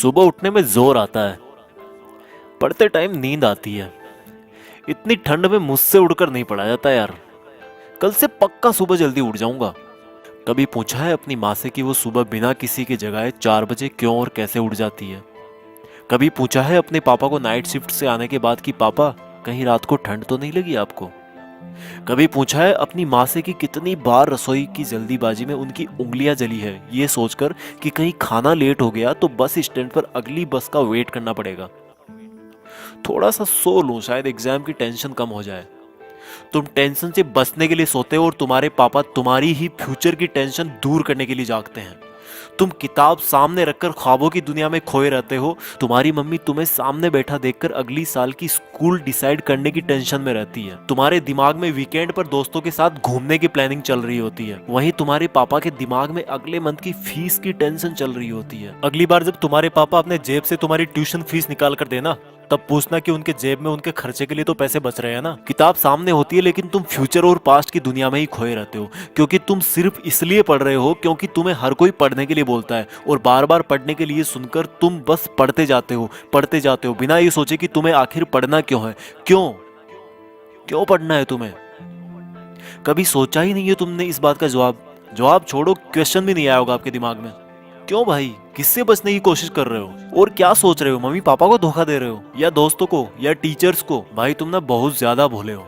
सुबह उठने में जोर आता है, पढ़ते टाइम नींद आती है। इतनी ठंड में मुझसे उड़कर नहीं पढ़ा जाता यार। कल से पक्का सुबह जल्दी उठ जाऊंगा। कभी पूछा है अपनी माँ से कि वो सुबह बिना किसी के जगाए 4 बजे क्यों और कैसे उठ जाती है? कभी पूछा है अपने पापा को नाइट शिफ्ट से आने के बाद कि पापा कहीं रात को ठंड तो नहीं लगी आपको? कभी पूछा है अपनी माँ से कि कितनी बार रसोई की जल्दीबाजी में उनकी उंगलियां जली है ये सोचकर कि कहीं खाना लेट हो गया तो बस स्टैंड पर अगली बस का वेट करना पड़ेगा। थोड़ा सा सो लूं शायद एग्जाम की टेंशन कम हो जाए। तुम टेंशन से बचने के लिए सोते हो और तुम्हारे पापा तुम्हारी ही फ्यूचर की टेंशन दूर करने के लिए जागते हैं। तुम किताब सामने रखकर ख्वाबों की दुनिया में खोए रहते हो। तुम्हारी मम्मी तुम्हें सामने बैठा देखकर अगली साल की स्कूल डिसाइड करने की टेंशन में रहती है। तुम्हारे दिमाग में वीकेंड पर दोस्तों के साथ घूमने की प्लानिंग चल रही होती है। वहीं तुम्हारे पापा के दिमाग में अगले मंथ की फीस की टेंशन चल रही होती है। अगली बार जब तुम्हारे पापा अपने जेब से तुम्हारी ट्यूशन फीस निकाल कर देना, तब पूछना कि उनके जेब में उनके खर्चे के लिए तो पैसे बच रहे हैं ना। किताब सामने होती है लेकिन तुम फ्यूचर और पास्ट की दुनिया में ही खोए रहते हो, क्योंकि तुम सिर्फ इसलिए पढ़ रहे हो क्योंकि तुम्हें हर कोई पढ़ने के लिए बोलता है, और बार बार पढ़ने के लिए सुनकर तुम बस पढ़ते जाते हो बिना ये सोचे कि तुम्हें आखिर पढ़ना क्यों है। क्यों क्यों पढ़ना है तुम्हें? कभी सोचा ही नहीं है तुमने इस बात का जवाब छोड़ो, क्वेश्चन भी नहीं आया होगा आपके दिमाग में। क्यों भाई, किससे बचने की कोशिश कर रहे हो और क्या सोच रहे हो? मम्मी पापा को धोखा दे रहे हो या दोस्तों को या टीचर्स को? भाई तुम ना बहुत ज्यादा भोले हो।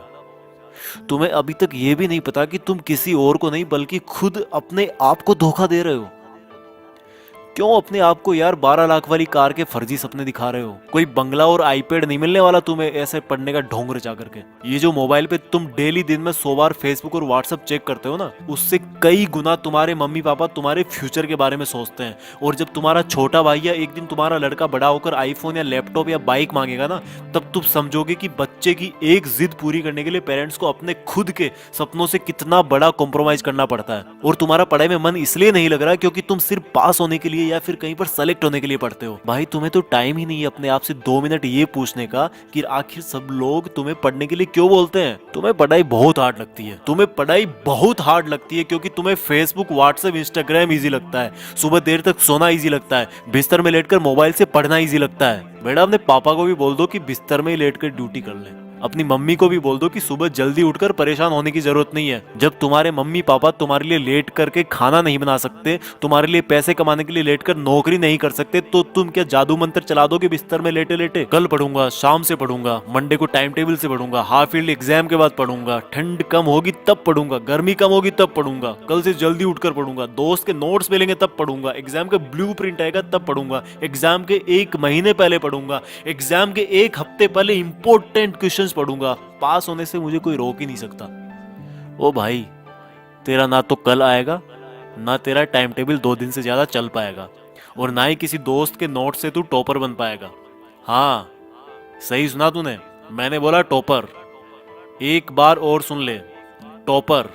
तुम्हें अभी तक ये भी नहीं पता कि तुम किसी और को नहीं बल्कि खुद अपने आप को धोखा दे रहे हो। क्यों अपने आप को यार 12 लाख वाली कार के फर्जी सपने दिखा रहे हो? कोई बंगला और आईपैड नहीं मिलने वाला तुम्हें ऐसे पढ़ने का ढोंग रचा करके। ये जो मोबाइल पे तुम डेली दिन में 100 बार फेसबुक और व्हाट्सएप चेक करते हो ना, उससे कई गुना तुम्हारे मम्मी पापा तुम्हारे फ्यूचर के बारे में सोचते हैं। और जब तुम्हारा छोटा भाई या एक दिन तुम्हारा लड़का बड़ा होकर आईफोन या लैपटॉप या बाइक मांगेगा ना, तब तुम समझोगे कि बच्चे की एक जिद पूरी करने के लिए पेरेंट्स को अपने खुद के सपनों से कितना बड़ा कॉम्प्रोमाइज करना पड़ता है। और तुम्हारा पढ़ाई में मन इसलिए नहीं लग रहा क्योंकि तुम सिर्फ पास होने के लिए या फिर कहीं पर सेलेक्ट होने के लिए पढ़ते हो। भाई तुम्हें तो टाइम ही नहीं है अपने आप से 2 मिनट ये पूछने का कि आखिर सब लोग तुम्हें पढ़ने के लिए क्यों बोलते हैं। तुम्हें पढ़ाई बहुत हार्ड लगती है क्योंकि तुम्हें फेसबुक व्हाट्सएप इंस्टाग्राम इजी लगता है, सुबह देर तक सोना इजी लगता है, बिस्तर में लेटकर मोबाइल से पढ़ना इजी लगता है। बेटा अपने पापा को भी बोल दो कि बिस्तर में ही लेटकर ड्यूटी कर ले। अपनी मम्मी को भी बोल दो कि सुबह जल्दी उठकर परेशान होने की जरूरत नहीं है। जब तुम्हारे मम्मी पापा तुम्हारे लिए लेट करके खाना नहीं बना सकते, तुम्हारे लिए पैसे कमाने के लिए लेट कर नौकरी नहीं कर सकते, तो तुम क्या जादू मंत्र चला दोगे बिस्तर में लेटे लेटे? कल पढ़ूंगा, शाम से पढ़ूंगा, मंडे को टाइम टेबल से पढ़ूंगा, हाफ ईयरली एग्जाम के बाद पढ़ूंगा, ठंड कम होगी तब पढ़ूंगा, गर्मी कम होगी तब पढ़ूंगा, कल से जल्दी उठकर पढ़ूंगा, दोस्त के नोट्स मिलेंगे तब पढ़ूंगा, एग्जाम का ब्लू प्रिंट आएगा तब पढ़ूंगा, एग्जाम के 1 महीने पहले पढ़ूंगा, एग्जाम के 1 हफ्ते पहले इंपॉर्टेंट क्वेश्चंस पढ़ूंगा। पास होने से मुझे कोई रोक ही नहीं सकता। ओ भाई, तेरा ना तो कल आएगा, ना तेरा टाइम टेबल 2 दिन से ज्यादा चल पाएगा, और ना ही किसी दोस्त के नोट से तू टॉपर बन पाएगा। हाँ, सही सुना तूने, मैंने बोला टॉपर। एक बार और सुन ले, टॉपर।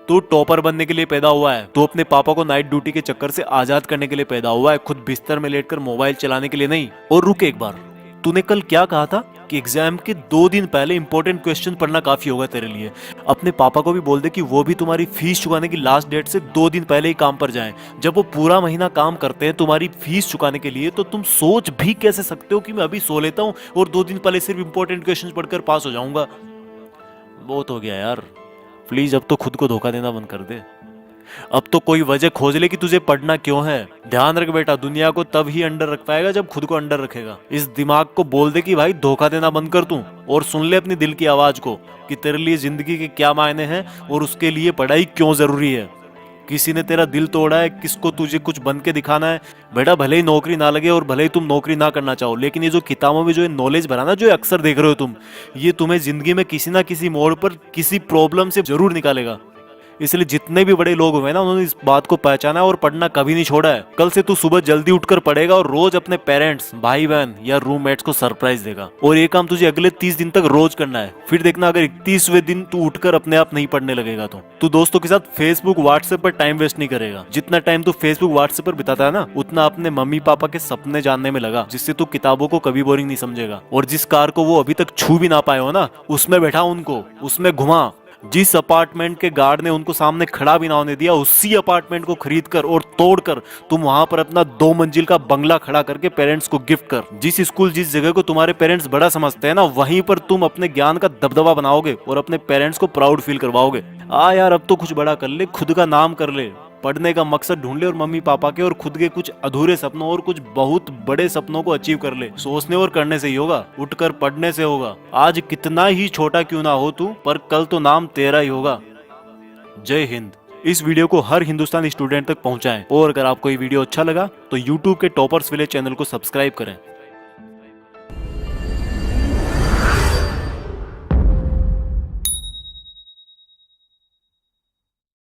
तू टॉपर बनने के लिए पैदा हुआ है। तू अपने पापा को नाइट ड्यूटी के चक्कर से आजाद करने के लिए पैदा हुआ है, खुद बिस्तर में लेटकर मोबाइल चलाने के लिए नहीं। और रुक एक बार, तूने कल क्या कहा था कि एग्जाम के 2 दिन पहले इंपॉर्टेंट क्वेश्चन पढ़ना काफी होगा तेरे लिए। अपने पापा को भी बोल दे कि वो भी तुम्हारी फीस चुकाने की लास्ट डेट से 2 दिन पहले ही काम पर जाएं। जब वो पूरा महीना काम करते हैं तुम्हारी फीस चुकाने के लिए, तो तुम सोच भी कैसे सकते हो कि मैं अभी सो लेता हूँ और 2 दिन पहले सिर्फ इंपॉर्टेंट क्वेश्चन पढ़कर पास हो जाऊंगा? बहुत हो गया यार, प्लीज अब तो खुद को धोखा देना बंद कर दे। अब तो कोई वजह खोज ले कि तुझे पढ़ना क्यों है। ध्यान रख बेटा, दुनिया को तब ही अंडर रख पाएगा जब खुद को अंडर रखेगा। इस दिमाग को बोल दे कि भाई धोखा देना बंद कर तू, और सुन ले अपनी दिल की आवाज को कि तेरे लिए जिंदगी के क्या मायने हैं और उसके लिए पढ़ाई क्यों जरूरी है। किसी ने तेरा दिल तोड़ा है, किसको तुझे कुछ बन के दिखाना है। बेटा भले ही नौकरी ना लगे और भले ही तुम नौकरी ना करना चाहो, लेकिन ये जो किताबों में जो ये नॉलेज भरा ना, जो अक्सर देख रहे हो तुम, ये तुम्हें जिंदगी में किसी ना किसी मोड़ पर किसी प्रॉब्लम से जरूर निकालेगा। इसलिए जितने भी बड़े लोग हुए ना, उन्होंने इस बात को पहचाना और पढ़ना कभी नहीं छोड़ा है। कल से तू सुबह जल्दी उठकर पढ़ेगा और रोज अपने पेरेंट्स, भाई बहन या रूममेट्स को सरप्राइज देगा। और ये काम तुझे अगले 30 दिन तक रोज करना है। फिर देखना अगर 31वें दिन तू उठकर अपने आप नहीं पढ़ने लगेगा तो तू दोस्तों के साथ फेसबुक व्हाट्सएप पर टाइम वेस्ट नहीं करेगा। जितना टाइम तू फेसबुक व्हाट्सएप पर बिताता है ना, उतना अपने मम्मी पापा के सपने जानने में लगा, जिससे तू किताबों को कभी बोरिंग नहीं समझेगा। और जिस कार को वो अभी तक छू भी ना पाए हो ना, उसमें बैठा उनको, उसमें घुमा। जिस अपार्टमेंट के गार्ड ने उनको सामने खड़ा भी ना होने दिया, उसी अपार्टमेंट को खरीद कर और तोड़कर तुम वहां पर अपना 2 मंजिल का बंगला खड़ा करके पेरेंट्स को गिफ्ट कर। जिस स्कूल जिस जगह को तुम्हारे पेरेंट्स बड़ा समझते हैं ना, वहीं पर तुम अपने ज्ञान का दबदबा बनाओगे और अपने पेरेंट्स को प्राउड फील करवाओगे। यार अब तो कुछ बड़ा कर ले, खुद का नाम कर ले, पढ़ने का मकसद ढूंढ ले और मम्मी पापा के और खुद के कुछ अधूरे सपनों और कुछ बहुत बड़े सपनों को अचीव कर ले। सोचने और करने से ही होगा, उठकर पढ़ने से होगा। आज कितना ही छोटा क्यों ना हो तू, पर कल तो नाम तेरा ही होगा। जय हिंद। इस वीडियो को हर हिंदुस्तानी स्टूडेंट तक पहुंचाएं और अगर आपको ये वीडियो अच्छा लगा तो YouTube के टॉपर्स विलेज चैनल को सब्सक्राइब करें।